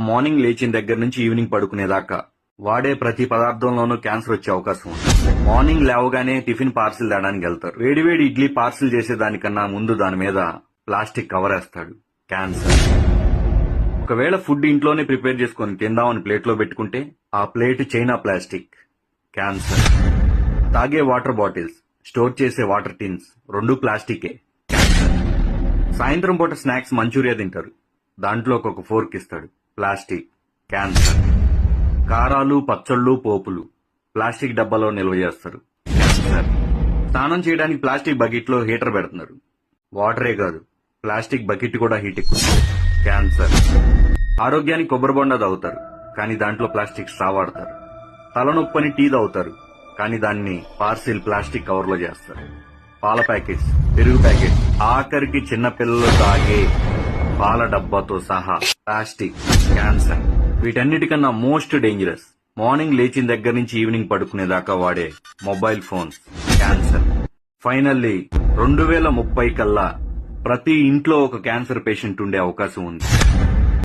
Morning లేచిన దగ్గర నుంచి ఈవినింగ్ పడుకునేదాకా వాడే ప్రతి పదార్థంలోనూ క్యాన్సర్ వచ్చే అవకాశం ఉంది. మార్నింగ్ లేవగానే టిఫిన్ పార్సిల్ తేడానికి వెళ్తారు. వేడివేడి ఇడ్లీ పార్సిల్ చేసేదానికన్నా ముందు దాని మీద ప్లాస్టిక్ కవర్ వేస్తాడు. క్యాన్సర్. ఒకవేళ ఫుడ్ ఇంట్లోనే ప్రిపేర్ చేసుకొని తిందామని ప్లేట్లో పెట్టుకుంటే ఆ ప్లేట్ చైనా ప్లాస్టిక్. క్యాన్సర్. తాగే వాటర్ బాటిల్స్, స్టోర్ చేసే వాటర్ టిన్స్ రెండు ప్లాస్టికే. క్యాన్సర్. సాయంత్రం పూట స్నాక్స్ మంచూరియా తింటారు, దాంట్లో ఒక ఫోర్క్ ఇస్తాడు. ప్లాస్టిక్. క్యాన్సర్. కారాలు, పచ్చళ్ళు, పోపులు ప్లాస్టిక్ డబ్బాలో నిల్వ చేస్తారు. క్యాన్సర్. స్నానం చేయడానికి ప్లాస్టిక్ బకెట్లో హీటర్ పెడుతున్నారు. వాటరే కాదు, ప్లాస్టిక్ బకెట్ కూడా హీట్ ఎక్కుతుంది. క్యాన్సర్. ఆరోగ్యానికి కొబ్బరి బొండా తాగుతారు, కానీ దాంట్లో ప్లాస్టిక్ స్ట్రా వాడతారు. తలనొప్పని టీ తాగుతారు, కానీ దాన్ని పార్సిల్ ప్లాస్టిక్ కవర్లో చేస్తారు. పాల ప్యాకెట్స్, పెరుగు ప్యాకెట్స్, ఆఖరికి చిన్న పిల్లలు తాగే పాల డబ్బాతో సహా ప్లాస్టిక్. క్యాన్సర్. వీటన్నిటికన్నా మోస్ట్ డేంజరస్ మార్నింగ్ లేచిన దగ్గర నుంచి ఈవినింగ్ పడుకునేదాకా వాడే మొబైల్ ఫోన్స్. క్యాన్సర్. ఫైనల్లీ 2030 కల్లా ప్రతి ఇంట్లో ఒక క్యాన్సర్ పేషెంట్ ఉండే అవకాశం ఉంది.